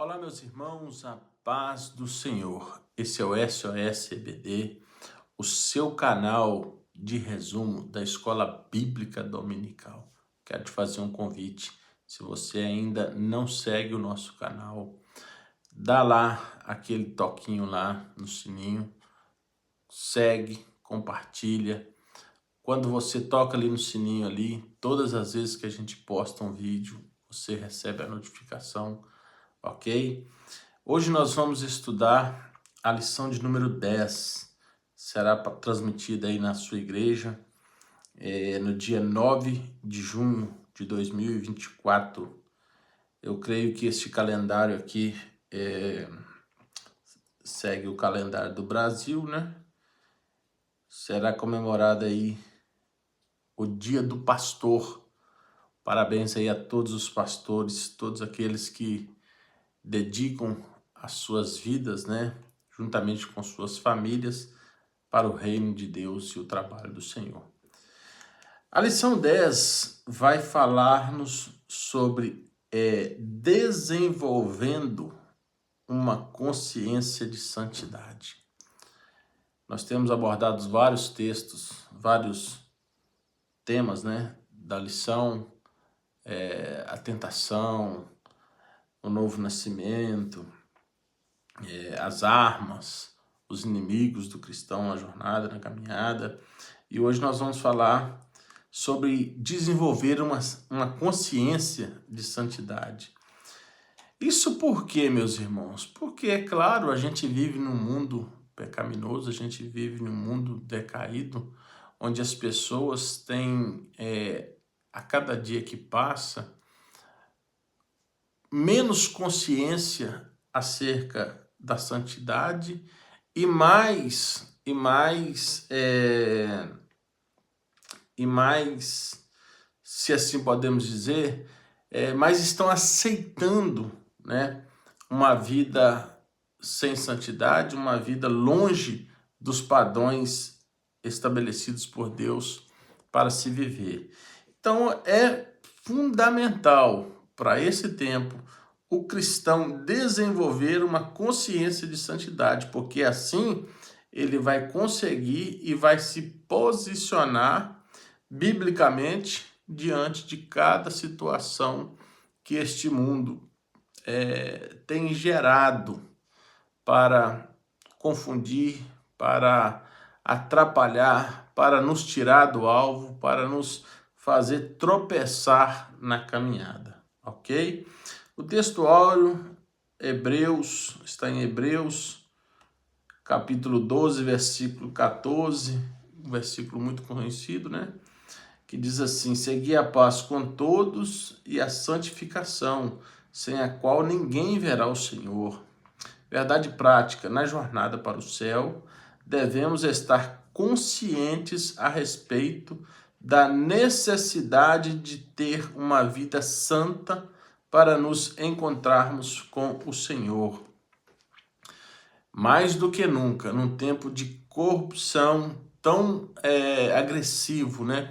Olá, meus irmãos, a paz do Senhor. Esse é o SOS EBD, o seu canal de resumo da Escola Bíblica Dominical. Quero te fazer um convite. Se você ainda não segue o nosso canal, dá lá aquele toquinho lá no sininho, segue, compartilha. Quando você toca ali no sininho ali, todas as vezes que a gente posta um vídeo, você recebe a notificação, ok? Hoje nós vamos estudar a lição de número 10. Será transmitida aí na sua igreja no dia 9 de junho de 2024. Eu creio que este calendário aqui segue o calendário do Brasil, né? Será comemorado aí o Dia do Pastor. Parabéns aí a todos os pastores, todos aqueles que dedicam as suas vidas, né, juntamente com suas famílias, para o reino de Deus e o trabalho do Senhor. A lição 10 vai falar-nos sobre desenvolvendo uma consciência de santidade. Nós temos abordado vários textos, vários temas, né, da lição, a tentação, o novo nascimento, as armas, os inimigos do cristão na jornada, na caminhada. E hoje nós vamos falar sobre desenvolver uma consciência de santidade. Isso por quê, meus irmãos? Porque, é claro, a gente vive num mundo pecaminoso, a gente vive num mundo decaído, onde as pessoas têm, a cada dia que passa, menos consciência acerca da santidade e mais, se assim podemos dizer, mais estão aceitando, né, uma vida sem santidade, uma vida longe dos padrões estabelecidos por Deus para se viver. Então é fundamental para esse tempo o cristão desenvolver uma consciência de santidade, porque assim ele vai conseguir e vai se posicionar biblicamente diante de cada situação que este mundo tem gerado para confundir, para atrapalhar, para nos tirar do alvo, para nos fazer tropeçar na caminhada, ok? O texto áureo, está em Hebreus, capítulo 12, versículo 14, um versículo muito conhecido, né? Que diz assim: segui a paz com todos e a santificação, sem a qual ninguém verá o Senhor. Verdade prática, na jornada para o céu, devemos estar conscientes a respeito da necessidade de ter uma vida santa para nos encontrarmos com o Senhor. Mais do que nunca, num tempo de corrupção tão agressivo, né,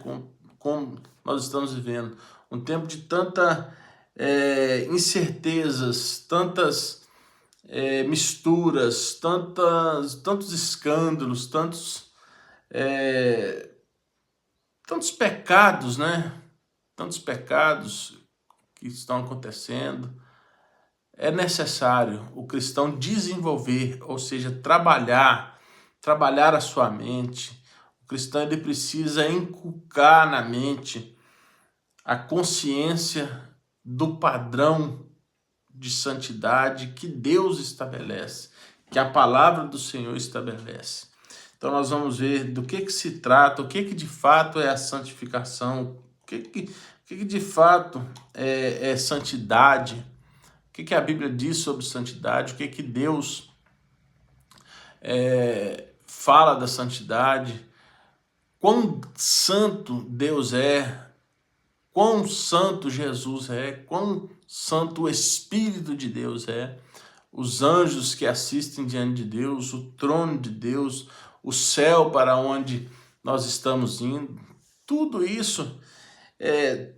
como nós estamos vivendo, um tempo de tanta incertezas, tantas misturas, tantos escândalos, tantos pecados, né? Tantos pecados que estão acontecendo. É necessário o cristão desenvolver, ou seja, trabalhar a sua mente. O cristão ele precisa inculcar na mente a consciência do padrão de santidade que Deus estabelece, que a palavra do Senhor estabelece. Então nós vamos ver do que se trata, o que de fato é a santificação, o que de fato é santidade, o que a Bíblia diz sobre santidade, o que Deus fala da santidade, quão santo Deus é, quão santo Jesus é, quão santo o Espírito de Deus é, os anjos que assistem diante de Deus, o trono de Deus, o céu para onde nós estamos indo. Tudo isso,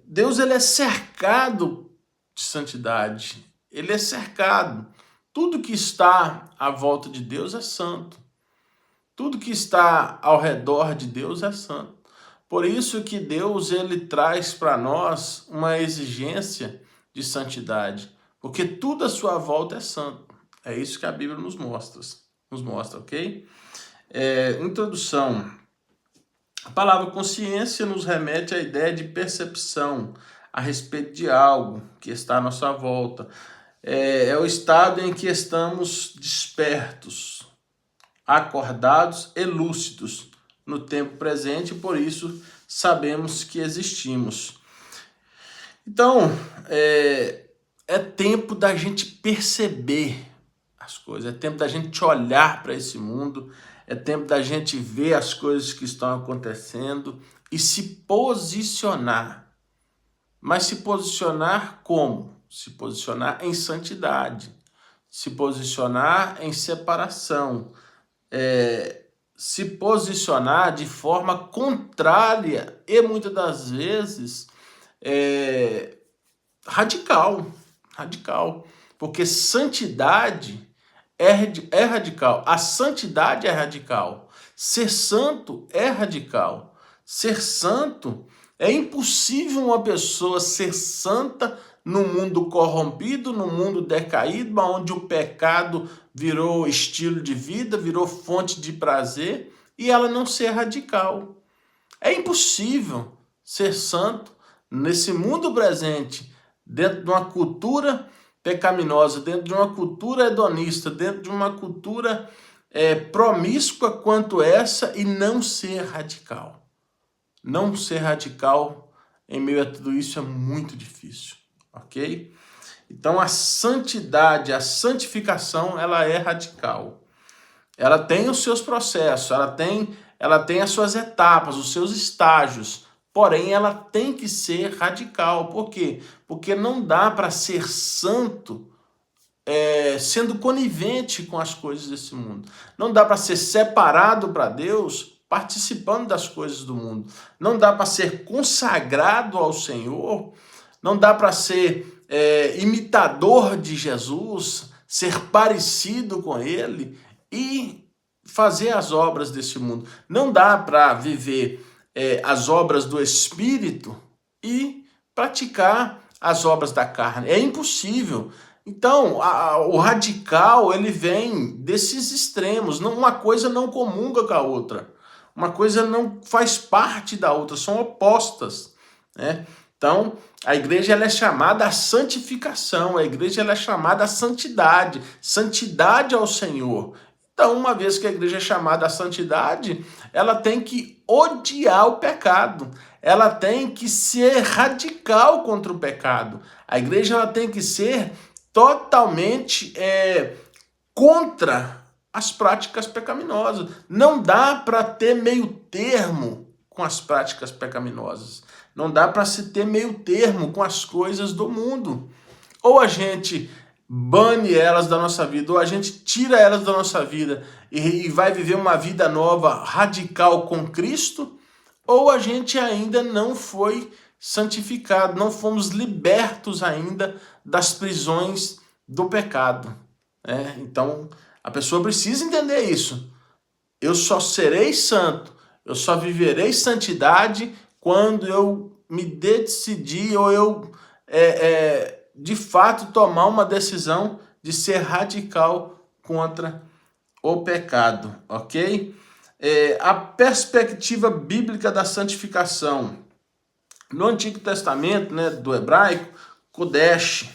Deus ele é cercado de santidade. ele é cercado. Tudo que está à volta de Deus é santo. Tudo que está ao redor de Deus é santo. Por isso que Deus ele traz para nós uma exigência de santidade, porque tudo à sua volta é santo. É isso que a Bíblia nos mostra, ok? Introdução. A palavra consciência nos remete à ideia de percepção a respeito de algo que está à nossa volta. É o estado em que estamos despertos, acordados e lúcidos no tempo presente, e por isso sabemos que existimos. Então, é tempo da gente perceber as coisas, é tempo da gente olhar para esse mundo, é tempo da gente ver as coisas que estão acontecendo e se posicionar. Mas se posicionar como? Se posicionar em santidade, se posicionar em separação, se posicionar de forma contrária e muitas das vezes radical, porque santidade é radical, a santidade é radical, ser santo é radical, ser santo é impossível uma pessoa ser santa no mundo corrompido, no mundo decaído, onde o pecado virou estilo de vida, virou fonte de prazer, e ela não ser radical. É impossível ser santo nesse mundo presente, dentro de uma cultura pecaminosa, dentro de uma cultura hedonista, dentro de uma cultura promíscua quanto essa, e não ser radical. Não ser radical em meio a tudo isso é muito difícil, ok? Então a santidade, a santificação, ela é radical. Ela tem os seus processos, ela tem as suas etapas, os seus estágios, porém ela tem que ser radical. Por quê? Porque não dá para ser santo sendo conivente com as coisas desse mundo. Não dá para ser separado para Deus participando das coisas do mundo. Não dá para ser consagrado ao Senhor, não dá para ser imitador de Jesus, ser parecido com Ele e fazer as obras desse mundo. Não dá para viver as obras do Espírito e praticar as obras da carne. É impossível. Então, o radical, ele vem desses extremos. Uma coisa não comunga com a outra. Uma coisa não faz parte da outra, são opostas, né? Então, a igreja ela é chamada à santificação, a igreja ela é chamada à santidade, santidade ao Senhor. Então, uma vez que a igreja é chamada à santidade, ela tem que odiar o pecado, ela tem que ser radical contra o pecado. A igreja ela tem que ser totalmente contra as práticas pecaminosas. Não dá para ter meio termo com as práticas pecaminosas. Não dá para se ter meio termo com as coisas do mundo. Ou a gente bane elas da nossa vida, ou a gente tira elas da nossa vida e vai viver uma vida nova, radical com Cristo, ou a gente ainda não foi santificado, não fomos libertos ainda das prisões do pecado. Então, a pessoa precisa entender isso. Eu só serei santo, eu só viverei santidade quando eu me decidir ou eu, de fato, tomar uma decisão de ser radical contra o pecado, ok? A perspectiva bíblica da santificação. No Antigo Testamento, né, do hebraico, Kodesh,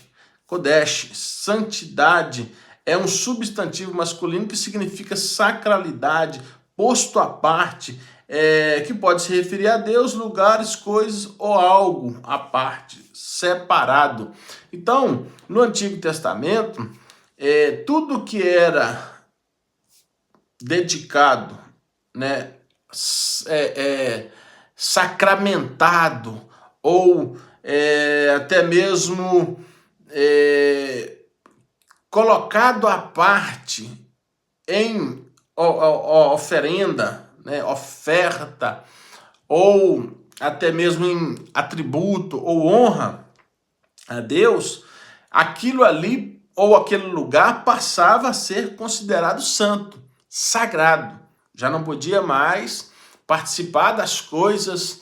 santidade, é um substantivo masculino que significa sacralidade, posto à parte, que pode se referir a Deus, lugares, coisas ou algo à parte, separado. Então, no Antigo Testamento, tudo que era dedicado, né, sacramentado ou até mesmo colocado à parte em oferenda, né, oferta, ou até mesmo em atributo ou honra a Deus, aquilo ali ou aquele lugar passava a ser considerado santo, sagrado. Já não podia mais participar das coisas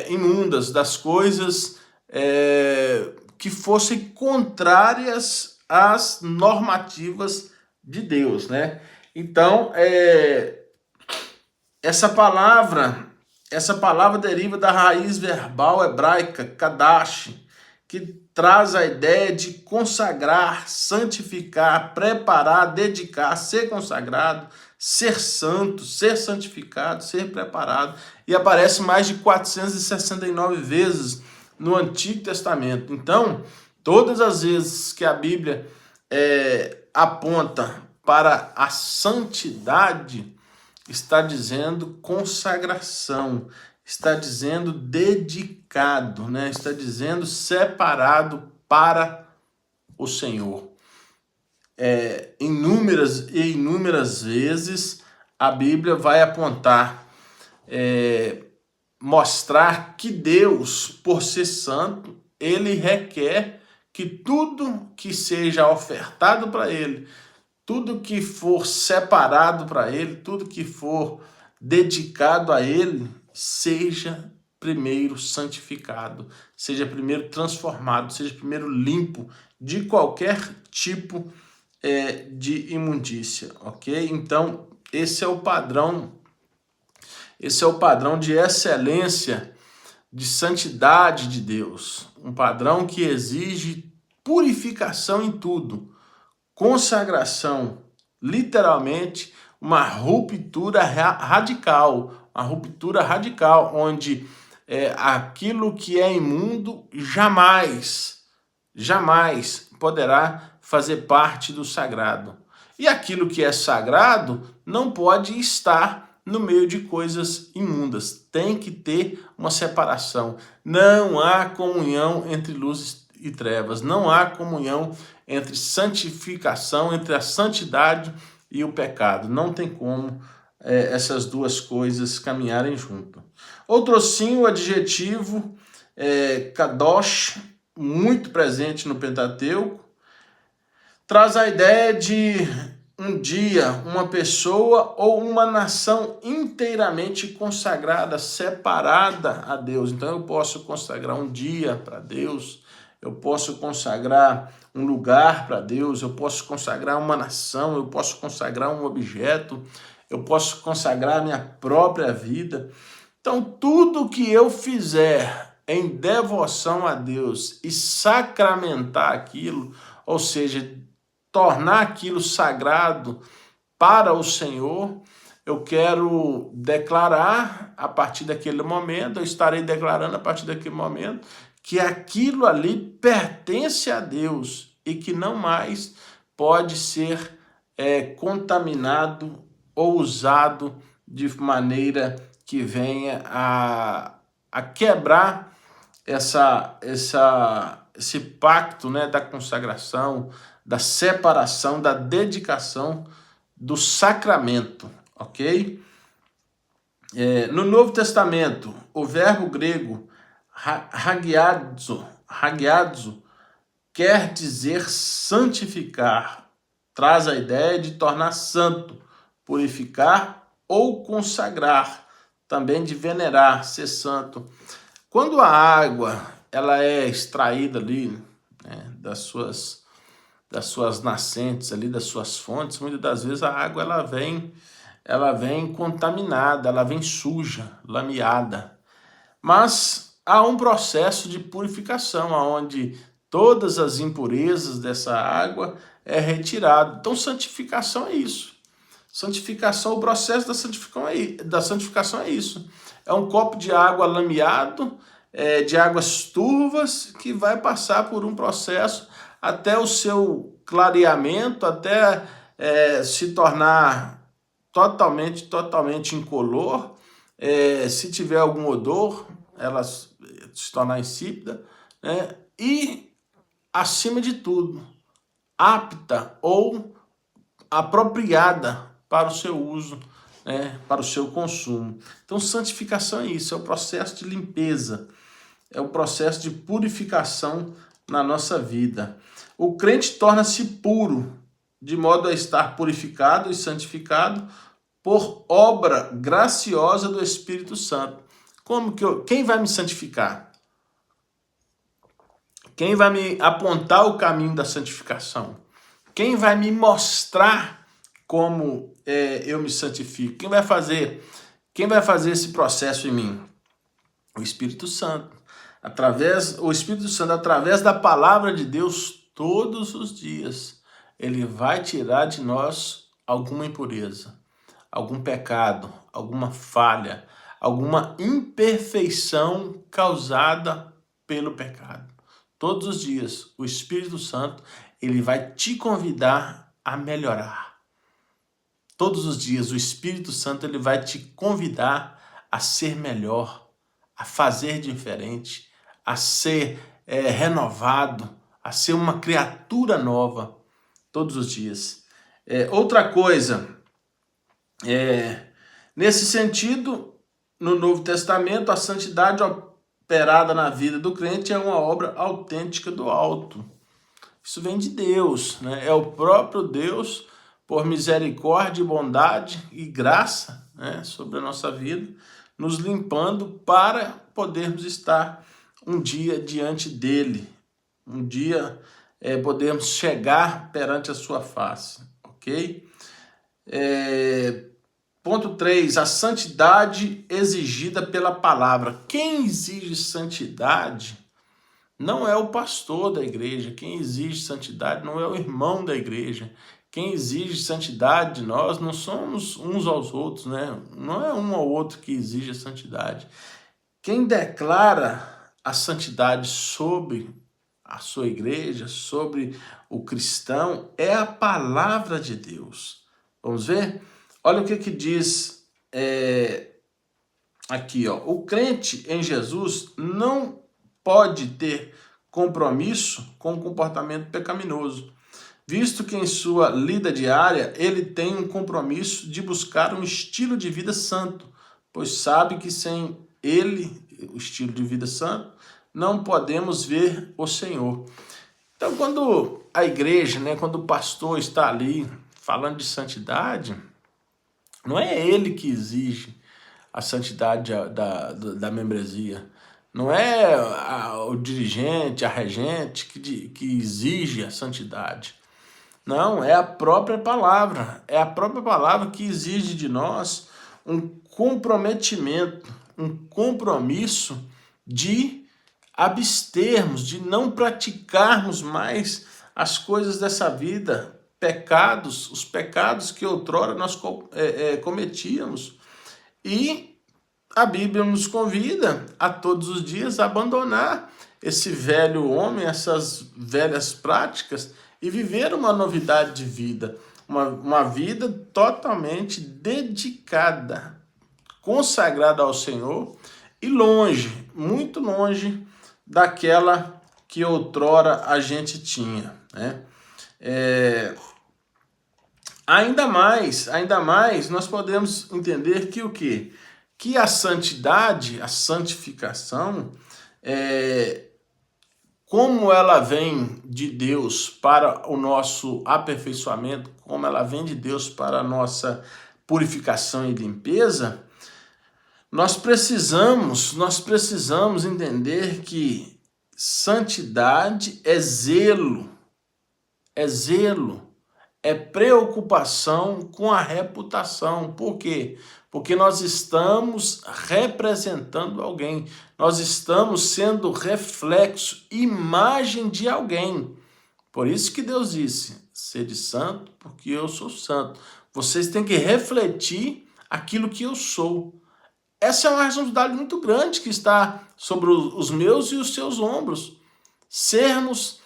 imundas, das coisas que fossem contrárias às normativas de Deus, né? Então, essa palavra deriva da raiz verbal hebraica, kadash, que traz a ideia de consagrar, santificar, preparar, dedicar, ser consagrado, ser santo, ser santificado, ser preparado. E aparece mais de 469 vezes no Antigo Testamento. Então, todas as vezes que a Bíblia aponta para a santidade, está dizendo consagração, está dizendo dedicado, né? Está dizendo separado para o Senhor. Inúmeras e inúmeras vezes a Bíblia vai apontar, mostrar que Deus, por ser santo, ele requer que tudo que seja ofertado para ele, tudo que for separado para ele, tudo que for dedicado a ele, seja primeiro santificado, seja primeiro transformado, seja primeiro limpo de qualquer tipo de imundícia, ok? Então, esse é o padrão de excelência, de santidade de Deus, um padrão que exige purificação em tudo, consagração, literalmente uma ruptura radical, onde aquilo que é imundo jamais poderá fazer parte do sagrado. E aquilo que é sagrado não pode estar no meio de coisas imundas. Tem que ter uma separação. Não há comunhão entre luz e trevas. Não há comunhão entre santificação, entre a santidade e o pecado. Não tem como essas duas coisas caminharem junto. Outro sim, o adjetivo kadosh, muito presente no Pentateuco, traz a ideia de um dia, uma pessoa ou uma nação inteiramente consagrada, separada a Deus. Então eu posso consagrar um dia para Deus, eu posso consagrar um lugar para Deus, eu posso consagrar uma nação, eu posso consagrar um objeto, eu posso consagrar a minha própria vida. Então tudo que eu fizer em devoção a Deus e sacramentar aquilo, ou seja, tornar aquilo sagrado para o Senhor, eu quero declarar a partir daquele momento, eu estarei declarando a partir daquele momento, que aquilo ali pertence a Deus e que não mais pode ser contaminado ou usado de maneira que venha a quebrar esse pacto, né, da consagração, da separação, da dedicação do sacramento, ok? No Novo Testamento, o verbo grego hagiadzo quer dizer santificar, traz a ideia de tornar santo, purificar ou consagrar, também de venerar, ser santo. Quando a água ela é extraída ali, né, das suas nascentes ali, das suas fontes, muitas das vezes a água ela vem contaminada, ela vem suja, lameada. Mas há um processo de purificação, onde todas as impurezas dessa água é retirado. Então santificação é isso. Santificação, o processo da santificação é isso. É um copo de água lameado, de águas turvas, que vai passar por um processo até o seu clareamento, até se tornar totalmente incolor. Se tiver algum odor, ela se tornar insípida, né? E, acima de tudo, apta ou apropriada para o seu uso, né? Para o seu consumo. Então, santificação é isso, é o processo de limpeza, é o processo de purificação na nossa vida. O crente torna-se puro, de modo a estar purificado e santificado por obra graciosa do Espírito Santo. Quem vai me santificar? Quem vai me apontar o caminho da santificação? Quem vai me mostrar como eu me santifico? Quem vai fazer esse processo em mim? O Espírito Santo. O Espírito Santo, através da palavra de Deus, todos os dias, ele vai tirar de nós alguma impureza, algum pecado, alguma falha, alguma imperfeição causada pelo pecado. Todos os dias, o Espírito Santo, ele vai te convidar a melhorar. Todos os dias, o Espírito Santo, ele vai te convidar a ser melhor, a fazer diferente, a ser renovado, a ser uma criatura nova, todos os dias. Outra coisa, nesse sentido, no Novo Testamento, a santidade operada na vida do crente é uma obra autêntica do alto. Isso vem de Deus, né? É o próprio Deus, por misericórdia, bondade e graça, né, sobre a nossa vida, nos limpando para podermos estar um dia diante dele, um dia podermos chegar perante a sua face, ok? Ponto 3, a santidade exigida pela palavra. Quem exige santidade não é o pastor da igreja, quem exige santidade não é o irmão da igreja. Quem exige santidade de nós não somos uns aos outros, né? Não é um ao outro que exige a santidade. Quem declara a santidade sobre a sua igreja, sobre o cristão, é a palavra de Deus. Vamos ver? Olha o que diz aqui, ó. O crente em Jesus não pode ter compromisso com o comportamento pecaminoso, visto que em sua lida diária ele tem um compromisso de buscar um estilo de vida santo, pois sabe que sem ele, o estilo de vida santo, não podemos ver o Senhor. Então, quando a igreja, né, quando o pastor está ali falando de santidade, não é ele que exige a santidade da membresia. Não é o dirigente, a regente que exige a santidade. Não, é a própria palavra. É a própria palavra que exige de nós um comprometimento, um compromisso de abstermos, de não praticarmos mais as coisas dessa vida, os pecados que outrora nós cometíamos. E a Bíblia nos convida a todos os dias a abandonar esse velho homem, essas velhas práticas e viver uma novidade de vida, uma vida totalmente dedicada, consagrada ao Senhor e longe, muito longe daquela que outrora a gente tinha, né? Ainda mais, nós podemos entender que o quê? Que a santidade, a santificação, como ela vem de Deus para o nosso aperfeiçoamento, como ela vem de Deus para a nossa purificação e limpeza, nós precisamos entender que santidade é zelo, é preocupação com a reputação. Por quê? Porque nós estamos representando alguém, nós estamos sendo reflexo, imagem de alguém. Por isso que Deus disse, sede santo, porque eu sou santo. Vocês têm que refletir aquilo que eu sou. Essa é uma responsabilidade muito grande que está sobre os meus e os seus ombros. Sermos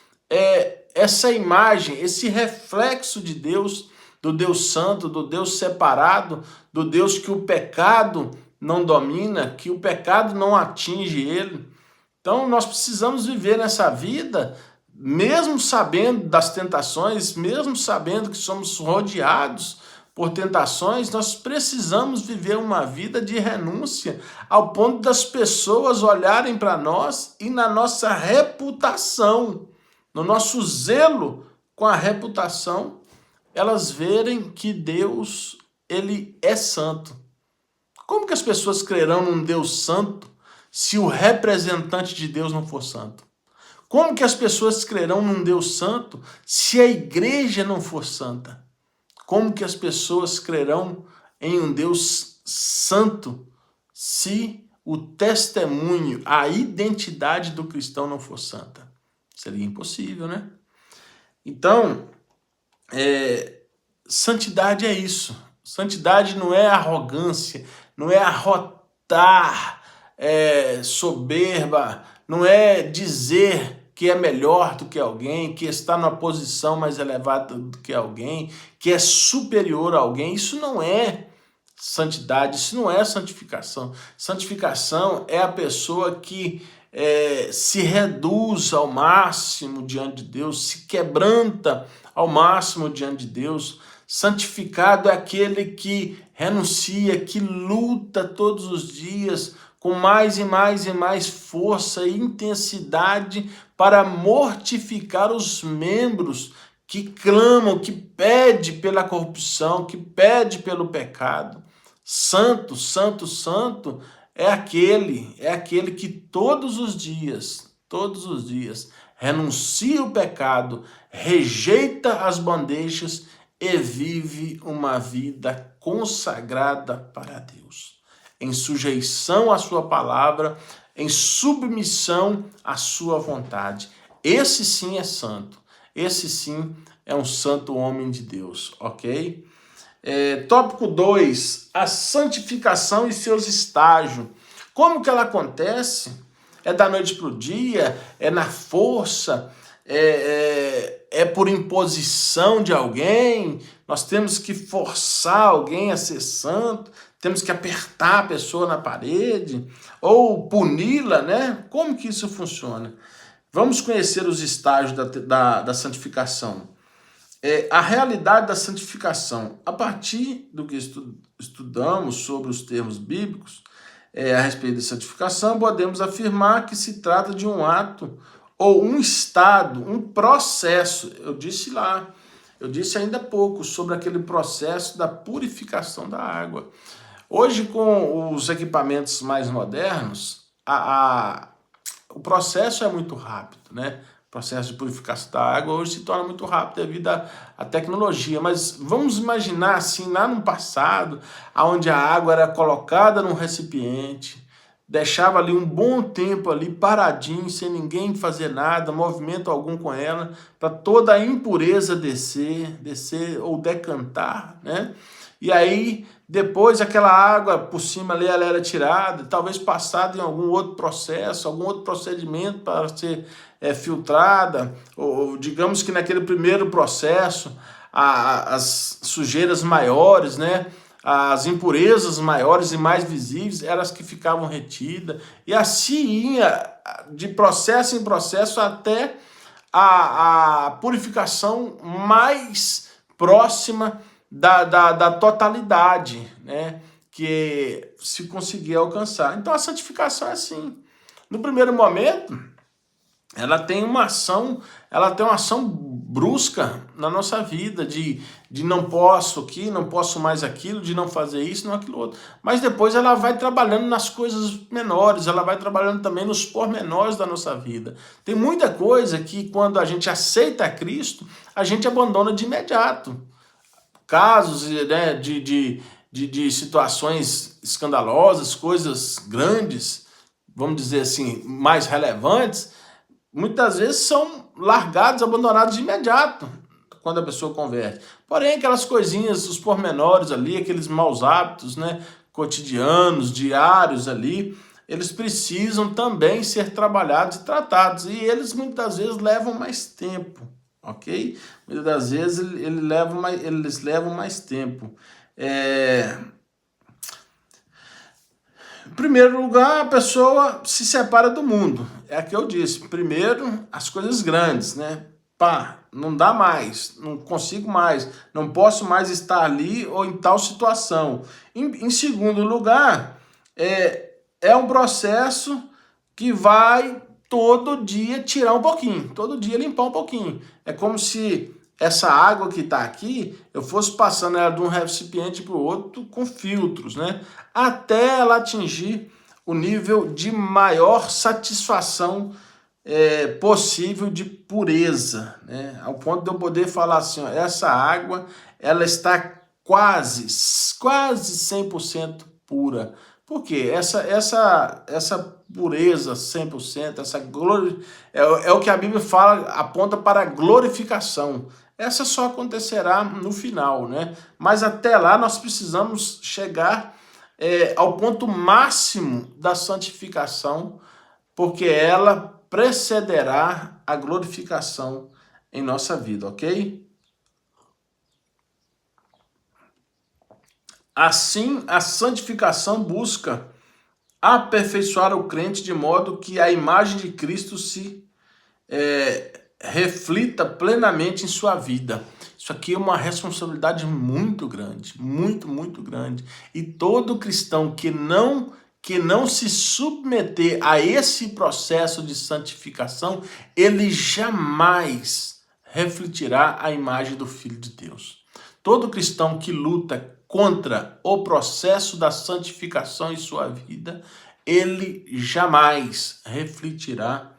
essa imagem, esse reflexo de Deus, do Deus santo, do Deus separado, do Deus que o pecado não domina, que o pecado não atinge ele. Então nós precisamos viver nessa vida, mesmo sabendo das tentações, mesmo sabendo que somos rodeados por tentações, nós precisamos viver uma vida de renúncia, ao ponto das pessoas olharem para nós e na nossa reputação no nosso zelo com a reputação, elas verem que Deus, ele é santo. Como que as pessoas crerão num Deus santo se o representante de Deus não for santo? Como que as pessoas crerão num Deus santo se a igreja não for santa? Como que as pessoas crerão em um Deus santo se o testemunho, a identidade do cristão não for santa? Seria impossível, né? Então, santidade é isso. Santidade não é arrogância, não é arrotar soberba, não é dizer que é melhor do que alguém, que está numa posição mais elevada do que alguém, que é superior a alguém. Isso não é santidade, isso não é santificação. Santificação é a pessoa que se reduz ao máximo diante de Deus, se quebranta ao máximo diante de Deus. Santificado é aquele que renuncia, que luta todos os dias com mais e mais e mais força e intensidade para mortificar os membros que clamam, que pede pela corrupção, que pede pelo pecado. Santo, santo, santo é aquele que todos os dias, renuncia o pecado, rejeita as bandejas e vive uma vida consagrada para Deus, em sujeição à sua palavra, em submissão à sua vontade. Esse sim é santo, esse sim é um santo homem de Deus, ok? Tópico 2, a santificação e seus estágios. Como que ela acontece? É da noite para o dia? É na força? É por imposição de alguém? Nós temos que forçar alguém a ser santo? Temos que apertar a pessoa na parede? Ou puni-la, né? Como que isso funciona? Vamos conhecer os estágios da santificação. A realidade da santificação. A partir do que estudamos sobre os termos bíblicos a respeito de santificação, podemos afirmar que se trata de um ato ou um estado, um processo. Eu disse ainda há pouco sobre aquele processo da purificação da água. Hoje, com os equipamentos mais modernos, o processo é muito rápido, né? O processo de purificação da água hoje se torna muito rápido devido à tecnologia. Mas vamos imaginar assim, lá no passado, onde a água era colocada num recipiente, deixava ali um bom tempo ali paradinho, sem ninguém fazer nada, movimento algum com ela, para toda a impureza descer ou decantar, né? E aí, depois aquela água por cima ali, ela era tirada, talvez passada em algum outro processo, algum outro procedimento para ser filtrada, ou digamos que naquele primeiro processo, as sujeiras maiores, né? As impurezas maiores e mais visíveis, elas que ficavam retidas, e assim ia de processo em processo até a purificação mais próxima da totalidade, né, que se conseguia alcançar. Então a santificação é assim. No primeiro momento, ela tem uma ação brusca na nossa vida, de não posso aqui, não posso mais aquilo, de não fazer isso, não aquilo outro. Mas depois ela vai trabalhando nas coisas menores, ela vai trabalhando também nos pormenores da nossa vida. Tem muita coisa que quando a gente aceita Cristo, a gente abandona de imediato. Casos, né, de situações escandalosas, coisas grandes, vamos dizer assim, mais relevantes, muitas vezes são largados, abandonados de imediato quando a pessoa converte. Porém, aquelas coisinhas, os pormenores ali, aqueles maus hábitos, né, cotidianos, diários ali, eles precisam também ser trabalhados e tratados. E eles muitas vezes levam mais tempo, ok? Muitas das vezes eles levam mais tempo. Em primeiro lugar, a pessoa se separa do mundo. É o que eu disse. Primeiro, as coisas grandes, né? Não dá mais, não consigo mais, não posso mais estar ali ou em tal situação. Em segundo lugar, é um processo que vai todo dia tirar um pouquinho, todo dia limpar um pouquinho. É como se essa água que está aqui, eu fosse passando ela de um recipiente para o outro com filtros, né? Até ela atingir o nível de maior satisfação possível de pureza, né? Ao ponto de eu poder falar assim, ó, essa água, ela está quase 100% pura. Por quê? Essa pureza 100%, essa glória, é o que a Bíblia fala, aponta para a glorificação. Essa só acontecerá no final, né? Mas até lá nós precisamos chegar ao ponto máximo da santificação, porque ela precederá a glorificação em nossa vida, ok? Assim, a santificação busca aperfeiçoar o crente de modo que a imagem de Cristo se reflita plenamente em sua vida. Isso aqui é uma responsabilidade muito grande, muito grande. E todo cristão que não se submeter a esse processo de santificação, ele jamais refletirá a imagem do Filho de Deus. Todo cristão que luta contra o processo da santificação em sua vida, ele jamais refletirá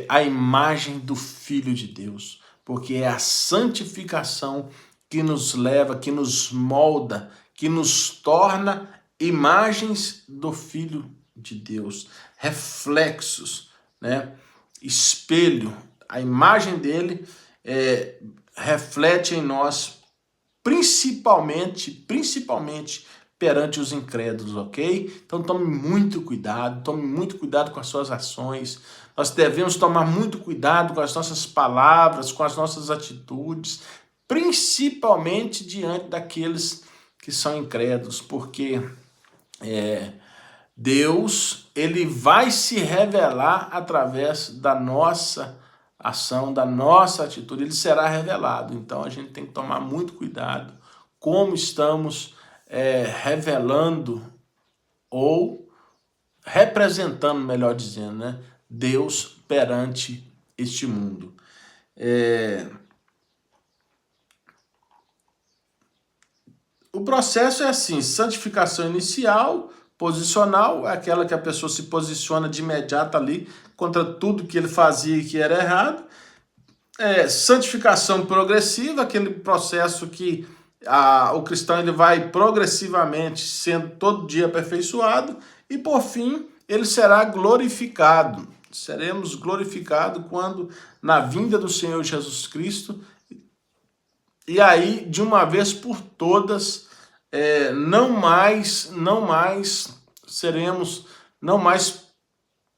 a imagem do Filho de Deus, porque é a santificação que nos leva, que nos molda, que nos torna imagens do Filho de Deus, reflexos, né? Espelho, a imagem dele reflete em nós, principalmente perante os incrédulos, ok? Então tome muito cuidado com as suas ações. Nós devemos tomar muito cuidado com as nossas palavras, com as nossas atitudes, principalmente diante daqueles que são incrédulos, porque Deus, ele vai se revelar através da nossa ação, da nossa atitude, ele será revelado. Então a gente tem que tomar muito cuidado como estamos revelando ou representando, melhor dizendo, né, Deus perante este mundo. O processo é assim: santificação inicial, posicional, é aquela que a pessoa se posiciona de imediato ali contra tudo que ele fazia e que era errado. Santificação progressiva, aquele processo que o cristão ele vai progressivamente sendo todo dia aperfeiçoado, e por fim ele será glorificado. Seremos glorificados quando na vinda do Senhor Jesus Cristo, e aí de uma vez por todas não mais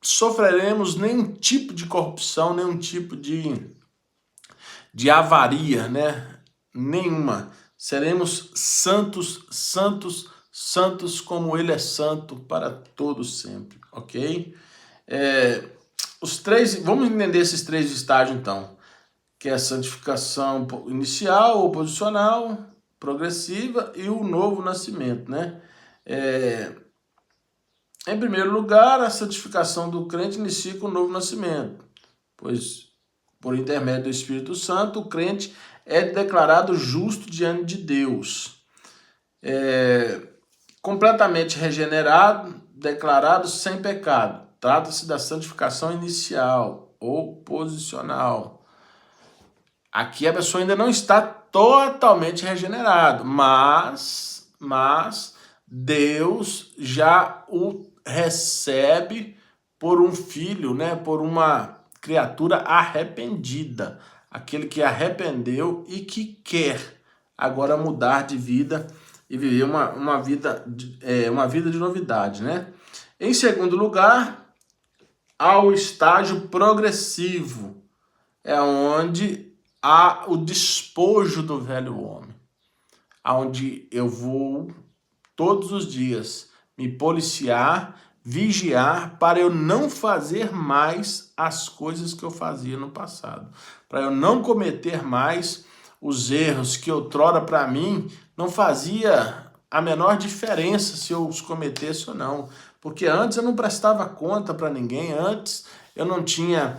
sofreremos nenhum tipo de corrupção, nenhum tipo de avaria, né? Nenhuma. Seremos santos como ele é santo para todos sempre, ok? Vamos entender esses 3 estágios então, que é a santificação inicial, ou posicional, progressiva e o novo nascimento, né? Em primeiro lugar, a santificação do crente inicia com o novo nascimento, pois por intermédio do Espírito Santo, o crente é declarado justo diante de Deus. Completamente regenerado, declarado sem pecado. Trata-se da santificação inicial ou posicional. Aqui a pessoa ainda não está totalmente regenerado, mas Deus já o recebe por um filho, né? Por uma criatura arrependida, aquele que arrependeu e que quer agora mudar de vida e viver uma vida de novidade, né? Em segundo lugar, ao estágio progressivo, é onde há o despojo do velho homem, onde eu vou todos os dias me policiar, vigiar para eu não fazer mais as coisas que eu fazia no passado, para eu não cometer mais os erros que outrora para mim não fazia a menor diferença se eu os cometesse ou não, porque antes eu não prestava conta para ninguém, antes eu não tinha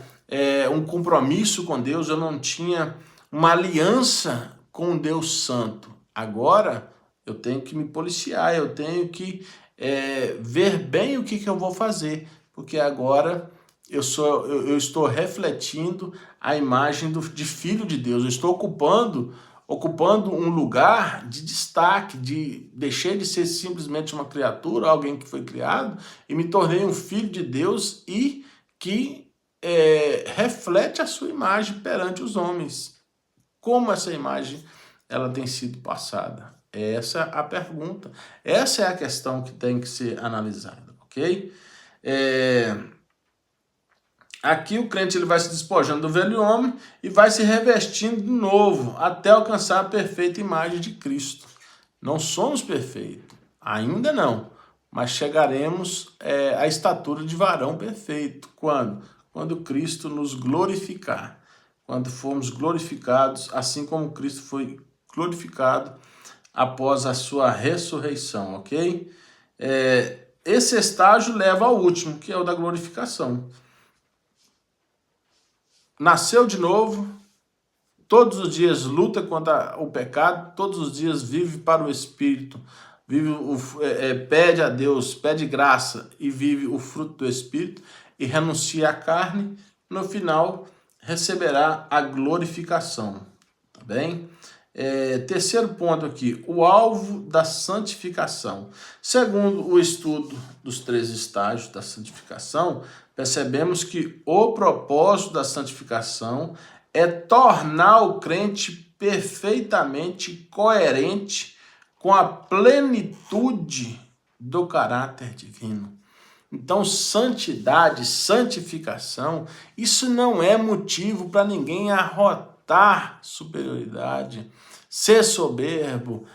um compromisso com Deus, eu não tinha uma aliança com Deus Santo. Agora eu tenho que me policiar, eu tenho que ver bem o que eu vou fazer, porque agora eu estou refletindo a imagem de filho de Deus, eu estou ocupando um lugar de destaque, deixei de ser simplesmente uma criatura, alguém que foi criado, e me tornei um filho de Deus e que reflete a sua imagem perante os homens. Como essa imagem ela tem sido passada? Essa é a pergunta. Essa é a questão que tem que ser analisada, ok? Aqui o crente ele vai se despojando do velho homem e vai se revestindo de novo até alcançar a perfeita imagem de Cristo. Não somos perfeitos, ainda não, mas chegaremos à estatura de varão perfeito. Quando? Quando Cristo nos glorificar. Quando formos glorificados, assim como Cristo foi glorificado após a sua ressurreição, ok? Esse estágio leva ao último, que é o da glorificação. Nasceu de novo, todos os dias luta contra o pecado, todos os dias vive para o Espírito, pede a Deus, pede graça e vive o fruto do Espírito e renuncia à carne, no final receberá a glorificação, tá bem? Terceiro ponto aqui, o alvo da santificação. Segundo o estudo dos 3 estágios da santificação, percebemos que o propósito da santificação é tornar o crente perfeitamente coerente com a plenitude do caráter divino. Então, santidade, santificação, isso não é motivo para ninguém arrotar superioridade, ser soberbo,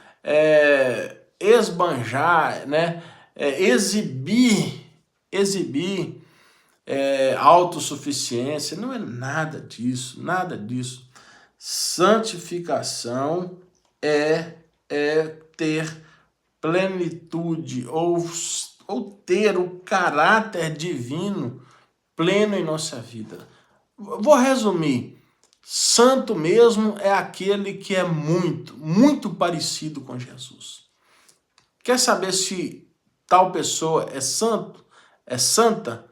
esbanjar, né? Exibir autossuficiência. Não é nada disso, nada disso. Santificação é ter plenitude ou ter o caráter divino pleno em nossa vida. Vou resumir. Santo mesmo é aquele que é muito, muito parecido com Jesus. Quer saber se tal pessoa é santo, é santa?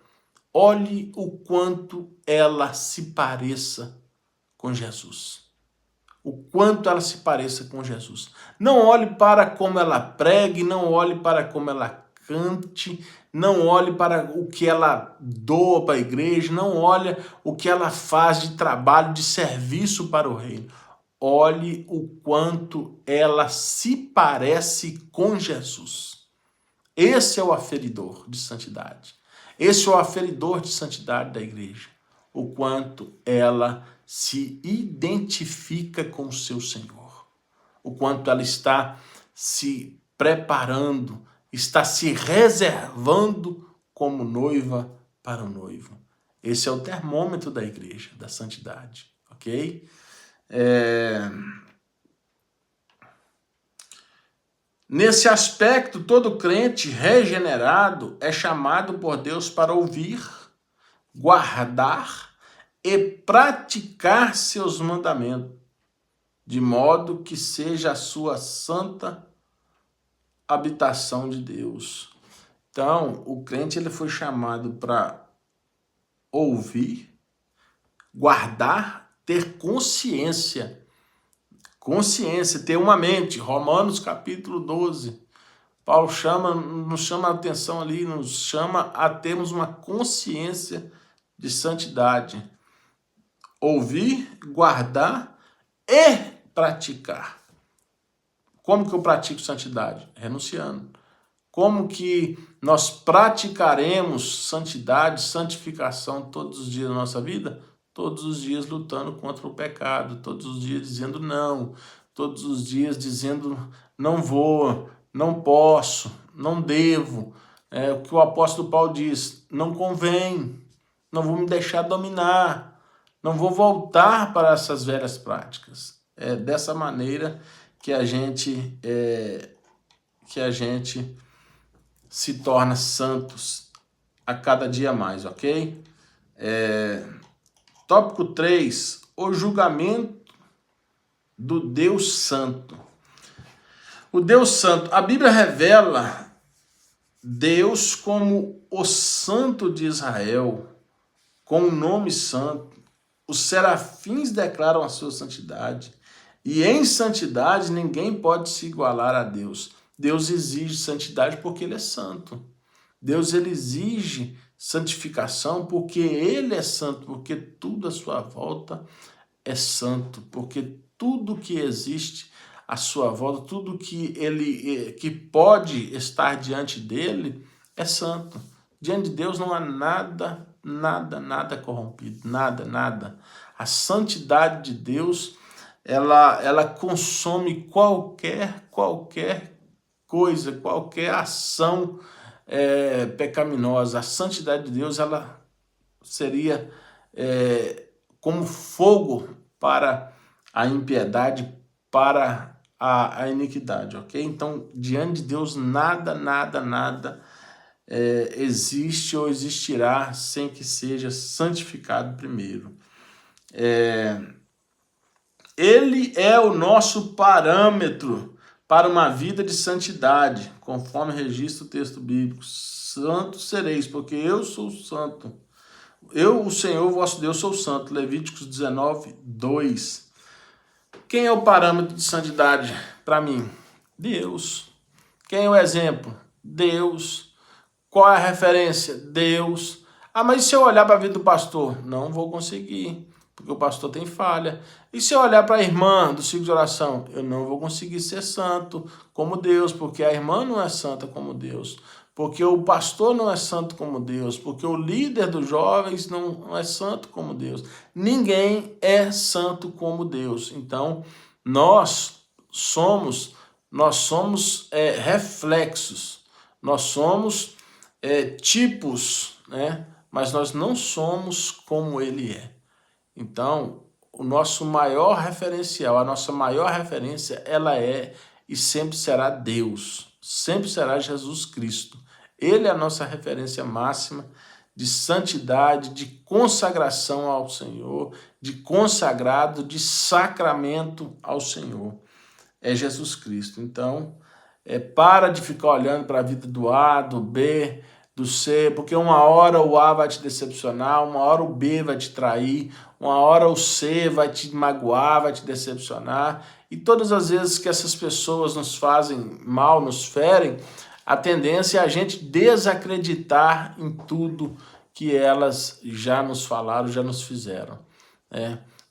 Olhe o quanto ela se pareça com Jesus. O quanto ela se pareça com Jesus. Não olhe para como ela pregue, não olhe para como ela cante, não olhe para o que ela doa para a igreja, não olhe o que ela faz de trabalho, de serviço para o reino. Olhe o quanto ela se parece com Jesus. Esse é o aferidor de santidade. Esse é o aferidor de santidade da igreja. O quanto ela se identifica com o seu Senhor. O quanto ela está se preparando, está se reservando como noiva para o noivo. Esse é o termômetro da igreja, da santidade, ok? Nesse aspecto, todo crente regenerado é chamado por Deus para ouvir, guardar e praticar seus mandamentos, de modo que seja a sua santa habitação de Deus. Então, o crente ele foi chamado para ouvir, guardar, ter consciência, ter uma mente. Romanos capítulo 12. Paulo nos chama a atenção ali, nos chama a termos uma consciência de santidade. Ouvir, guardar e praticar. Como que eu pratico santidade? Renunciando. Como que nós praticaremos santidade, santificação todos os dias da nossa vida? Todos os dias lutando contra o pecado, todos os dias dizendo não, todos os dias dizendo não vou, não posso, não devo. O que o apóstolo Paulo diz, não convém, não vou me deixar dominar, não vou voltar para essas velhas práticas. É dessa maneira que a gente se torna santos a cada dia mais, ok? Tópico 3, o julgamento do Deus Santo. O Deus Santo, a Bíblia revela Deus como o Santo de Israel, com o nome santo. Os serafins declaram a sua santidade. E em santidade ninguém pode se igualar a Deus. Deus exige santidade porque Ele é santo. Deus ele exige santificação porque Ele é santo, porque tudo à sua volta é santo, porque tudo que existe à sua volta, tudo que pode estar diante dele é santo. Diante de Deus não há nada corrompido, nada. A santidade de Deus, ela consome qualquer coisa, qualquer ação pecaminosa. A santidade de Deus, ela seria como fogo para a impiedade, para a iniquidade, ok? Então, diante de Deus, nada existe ou existirá sem que seja santificado primeiro. Ele é o nosso parâmetro para uma vida de santidade, conforme registra o texto bíblico. Santos sereis, porque eu sou santo. Eu, o Senhor, vosso Deus, sou santo. Levíticos 19, 2. Quem é o parâmetro de santidade para mim? Deus. Quem é o exemplo? Deus. Qual é a referência? Deus. Ah, mas se eu olhar para a vida do pastor? Não vou conseguir, porque o pastor tem falha. E se eu olhar para a irmã do ciclo de oração? Eu não vou conseguir ser santo como Deus, porque a irmã não é santa como Deus. Porque o pastor não é santo como Deus, porque o líder dos jovens não é santo como Deus. Ninguém é santo como Deus. Então, nós somos reflexos, nós somos tipos, né? Mas nós não somos como Ele é. Então, o nosso maior referencial, a nossa maior referência, ela é e sempre será Deus, sempre será Jesus Cristo. Ele é a nossa referência máxima de santidade, de consagração ao Senhor, de consagrado, de sacramento ao Senhor. É Jesus Cristo. Então, para de ficar olhando para a vida do A, do B, do C, porque uma hora o A vai te decepcionar, uma hora o B vai te trair, uma hora o C vai te magoar, vai te decepcionar. E todas as vezes que essas pessoas nos fazem mal, nos ferem, a tendência é a gente desacreditar em tudo que elas já nos falaram, já nos fizeram.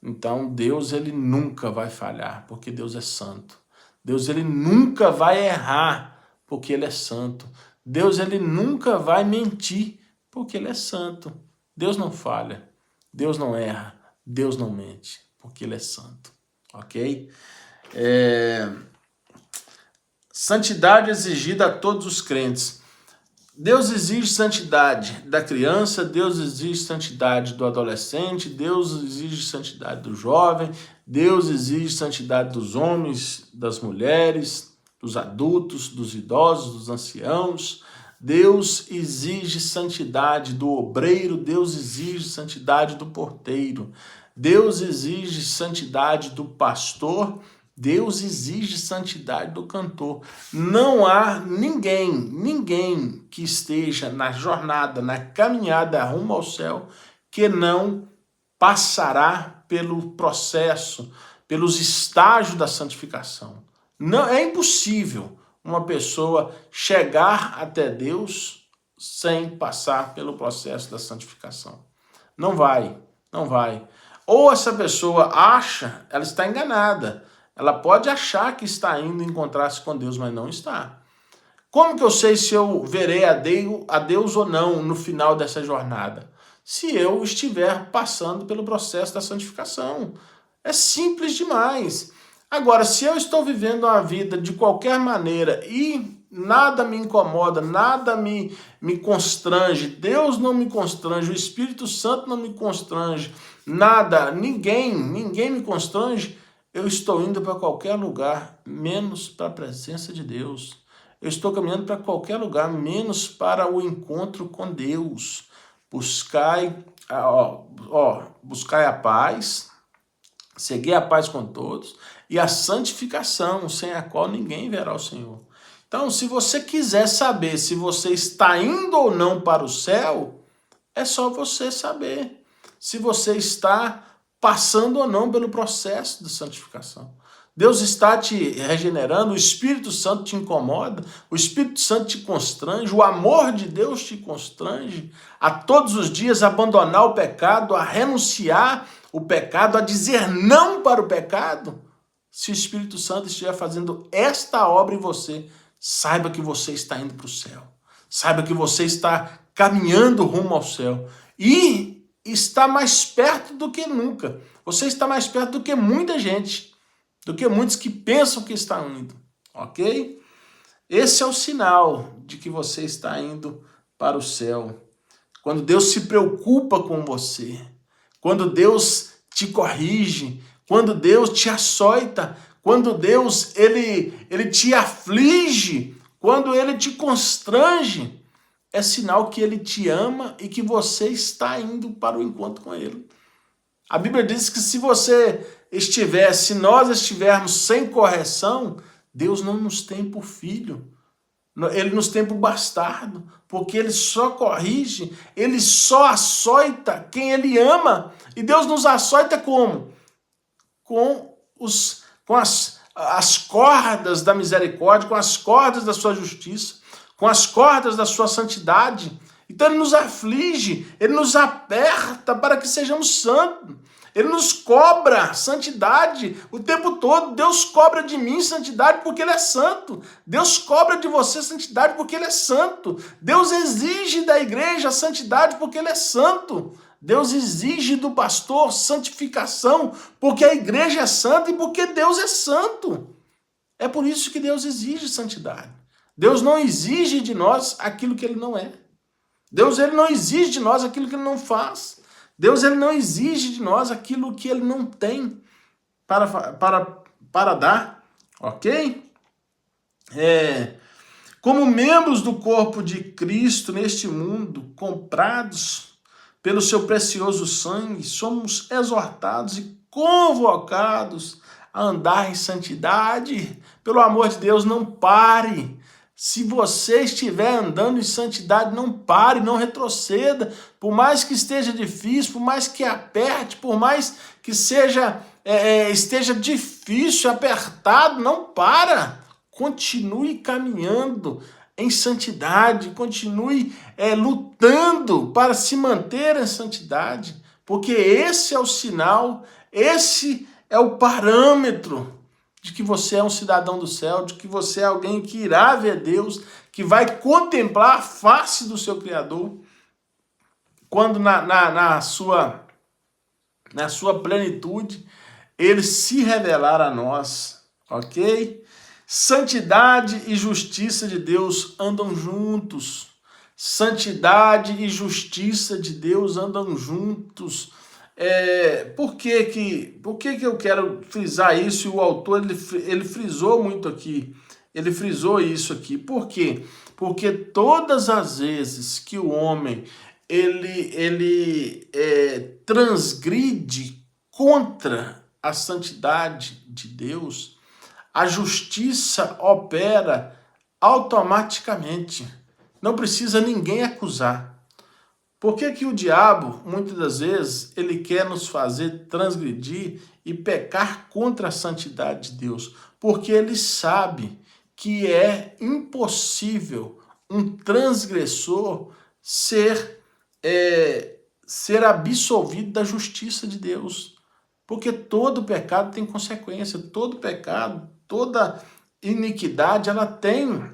Então, Deus ele nunca vai falhar, porque Deus é santo. Deus ele nunca vai errar, porque Ele é santo. Deus ele nunca vai mentir, porque Ele é santo. Deus não falha, Deus não erra, Deus não mente, porque Ele é santo. Ok? Santidade exigida a todos os crentes. Deus exige santidade da criança, Deus exige santidade do adolescente, Deus exige santidade do jovem, Deus exige santidade dos homens, das mulheres, dos adultos, dos idosos, dos anciãos. Deus exige santidade do obreiro, Deus exige santidade do porteiro. Deus exige santidade do pastor, Deus exige santidade do cantor. Não há ninguém que esteja na jornada, na caminhada rumo ao céu, que não passará pelo processo, pelos estágios da santificação. Não, é impossível uma pessoa chegar até Deus sem passar pelo processo da santificação. Não vai. Ou essa pessoa acha, ela está enganada. Ela pode achar que está indo encontrar-se com Deus, mas não está. Como que eu sei se eu verei a Deus ou não no final dessa jornada? Se eu estiver passando pelo processo da santificação. É simples demais. Agora, se eu estou vivendo uma vida de qualquer maneira e nada me incomoda, nada me constrange, Deus não me constrange, o Espírito Santo não me constrange, nada, ninguém me constrange, eu estou indo para qualquer lugar, menos para a presença de Deus. Eu estou caminhando para qualquer lugar, menos para o encontro com Deus. Buscai buscai a paz, seguir a paz com todos, e a santificação, sem a qual ninguém verá o Senhor. Então, se você quiser saber se você está indo ou não para o céu, é só você saber se você está passando ou não pelo processo de santificação. Deus está te regenerando, o Espírito Santo te incomoda, o Espírito Santo te constrange, o amor de Deus te constrange a todos os dias abandonar o pecado, a renunciar o pecado, a dizer não para o pecado. Se o Espírito Santo estiver fazendo esta obra em você, saiba que você está indo para o céu. Saiba que você está caminhando rumo ao céu. E está mais perto do que nunca. Você está mais perto do que muita gente. Do que muitos que pensam que estão indo. Ok? Esse é o sinal de que você está indo para o céu. Quando Deus se preocupa com você. Quando Deus te corrige. Quando Deus te açoita. Quando Deus ele te aflige. Quando ele te constrange. É sinal que ele te ama e que você está indo para o encontro com ele. A Bíblia diz que se nós estivermos sem correção, Deus não nos tem por filho. Ele nos tem por bastardo, porque ele só corrige, ele só açoita quem ele ama. E Deus nos açoita como? Com as cordas da misericórdia, com as cordas da sua justiça, com as cordas da sua santidade. Então ele nos aflige, ele nos aperta para que sejamos santos. Ele nos cobra santidade o tempo todo. Deus cobra de mim santidade porque ele é santo. Deus cobra de você santidade porque ele é santo. Deus exige da igreja santidade porque ele é santo. Deus exige do pastor santificação porque a igreja é santa e porque Deus é santo. É por isso que Deus exige santidade. Deus não exige de nós aquilo que ele não é. Deus ele não exige de nós aquilo que ele não faz. Deus ele não exige de nós aquilo que ele não tem para dar, ok? Como membros do corpo de Cristo neste mundo, comprados pelo seu precioso sangue, somos exortados e convocados a andar em santidade. Pelo amor de Deus, não pare. Se você estiver andando em santidade, não pare, não retroceda. Por mais que esteja difícil, por mais que aperte, por mais que esteja difícil, apertado, não para. Continue caminhando em santidade, continue lutando para se manter em santidade, porque esse é o sinal, esse é o parâmetro de que você é um cidadão do céu, de que você é alguém que irá ver Deus, que vai contemplar a face do seu Criador, quando na sua plenitude, ele se revelar a nós, ok? Santidade e justiça de Deus andam juntos. Santidade e justiça de Deus andam juntos. Por que eu quero frisar isso? E o autor ele frisou muito aqui. Ele frisou isso aqui. Por quê? Porque todas as vezes que o homem ele transgride contra a santidade de Deus, a justiça opera automaticamente. Não precisa ninguém acusar. Por que o diabo, muitas das vezes, ele quer nos fazer transgredir e pecar contra a santidade de Deus? Porque ele sabe que é impossível um transgressor ser absolvido da justiça de Deus. Porque todo pecado tem consequência, todo pecado, toda iniquidade, ela tem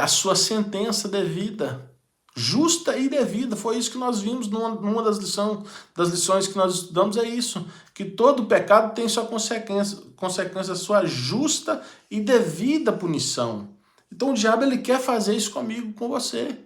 a sua sentença devida. Justa e devida, foi isso que nós vimos numa das lições que nós estudamos, é isso, que todo pecado tem sua consequência, sua justa e devida punição. Então o diabo ele quer fazer isso comigo, com você.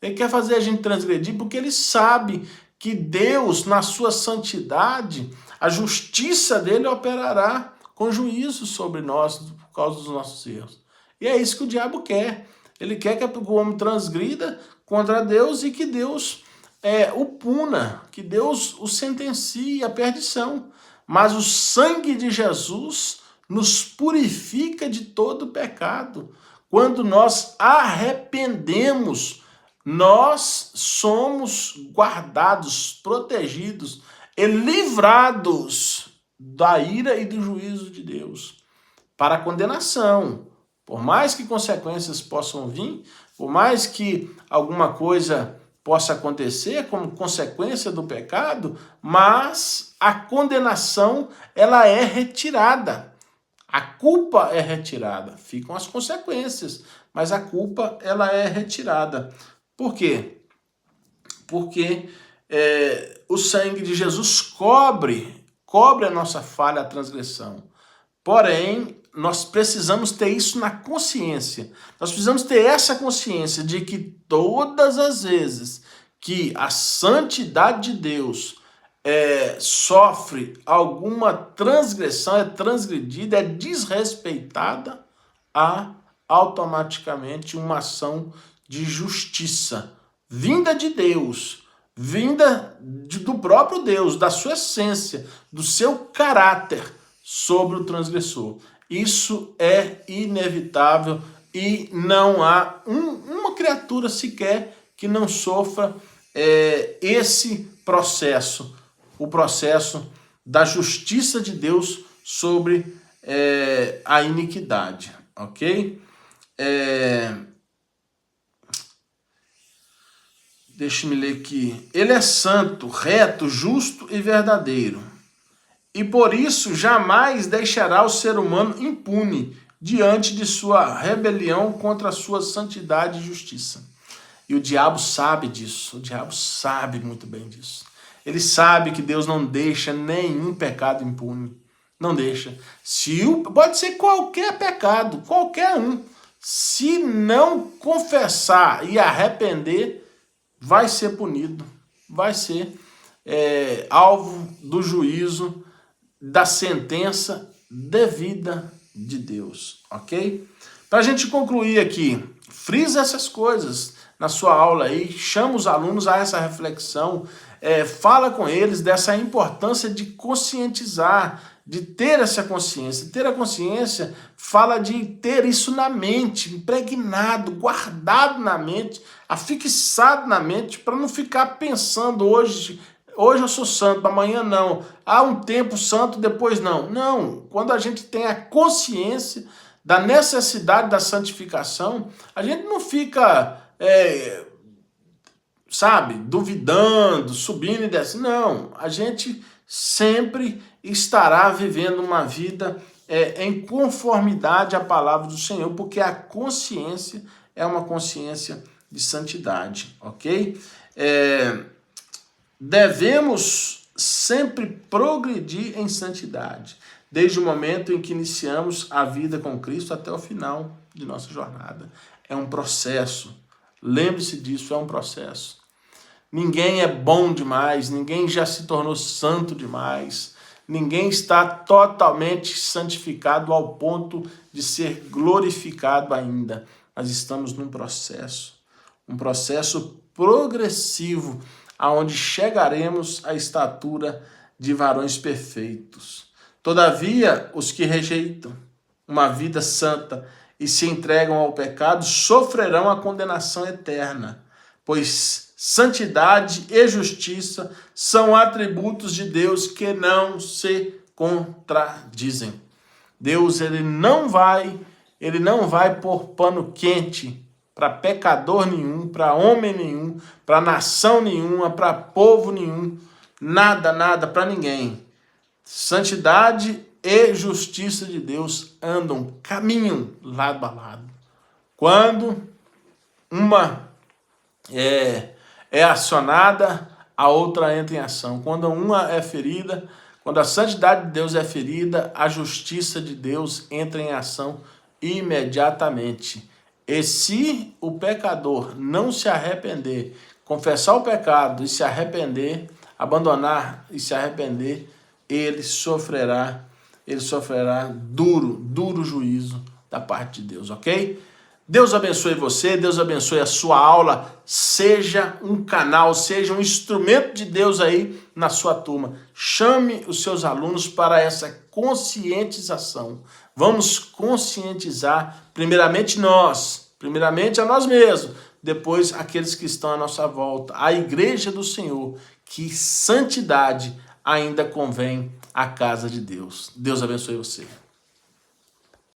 Ele quer fazer a gente transgredir porque ele sabe que Deus, na sua santidade, a justiça dele operará com juízo sobre nós por causa dos nossos erros. E é isso que o diabo quer. Ele quer que o homem transgrida contra Deus e que Deus o puna, que Deus o sentencie à perdição. Mas o sangue de Jesus nos purifica de todo pecado. Quando nós arrependemos, nós somos guardados, protegidos e livrados da ira e do juízo de Deus para a condenação. Por mais que consequências possam vir, por mais que alguma coisa possa acontecer como consequência do pecado, mas a condenação ela é retirada. A culpa é retirada. Ficam as consequências, mas a culpa ela é retirada. Por quê? Porque o sangue de Jesus cobre a nossa falha, a transgressão. Porém, nós precisamos ter isso na consciência. Nós precisamos ter essa consciência de que todas as vezes que a santidade de Deus sofre alguma transgressão, é transgredida, é desrespeitada, há automaticamente uma ação de justiça, vinda de Deus, vinda do próprio Deus, da sua essência, do seu caráter sobre o transgressor. Isso é inevitável e não há uma criatura sequer que não sofra esse processo, o processo da justiça de Deus sobre a iniquidade, ok? Deixa-me ler aqui. Ele é santo, reto, justo e verdadeiro. E por isso jamais deixará o ser humano impune diante de sua rebelião contra a sua santidade e justiça. E o diabo sabe disso, o diabo sabe muito bem disso. Ele sabe que Deus não deixa nenhum pecado impune, não deixa. Pode ser qualquer pecado, qualquer um. Se não confessar e arrepender, vai ser punido, vai ser alvo do juízo, da sentença devida de Deus, ok? Para a gente concluir aqui, frisa essas coisas na sua aula aí, chama os alunos a essa reflexão, fala com eles dessa importância de conscientizar, de ter essa consciência. Ter a consciência fala de ter isso na mente, impregnado, guardado na mente, afixado na mente, para não ficar pensando hoje eu sou santo, amanhã não. Há um tempo santo, depois não. Não, quando a gente tem a consciência da necessidade da santificação, a gente não fica, duvidando, subindo e descendo. Não, a gente sempre estará vivendo uma vida em conformidade à palavra do Senhor, porque a consciência é uma consciência de santidade, ok? Devemos sempre progredir em santidade, desde o momento em que iniciamos a vida com Cristo até o final de nossa jornada. É um processo, lembre-se disso, é um processo. Ninguém é bom demais, ninguém já se tornou santo demais, ninguém está totalmente santificado ao ponto de ser glorificado ainda. Nós estamos num processo, um processo progressivo, aonde chegaremos à estatura de varões perfeitos. Todavia, os que rejeitam uma vida santa e se entregam ao pecado sofrerão a condenação eterna, pois santidade e justiça são atributos de Deus que não se contradizem. Deus ele não vai pôr pano quente para pecador nenhum, para homem nenhum, para nação nenhuma, para povo nenhum, nada para ninguém. Santidade e justiça de Deus caminham lado a lado. Quando uma é acionada, a outra entra em ação. Quando uma é ferida, quando a santidade de Deus é ferida, a justiça de Deus entra em ação imediatamente. E se o pecador não se arrepender, confessar o pecado e se arrepender, abandonar e se arrepender, ele sofrerá duro juízo da parte de Deus, ok? Deus abençoe você, Deus abençoe a sua aula. Seja um canal, seja um instrumento de Deus aí na sua turma. Chame os seus alunos para essa conscientização. Vamos conscientizar primeiramente a nós mesmos, depois aqueles que estão à nossa volta, a igreja do Senhor, que santidade ainda convém à casa de Deus. Deus abençoe você.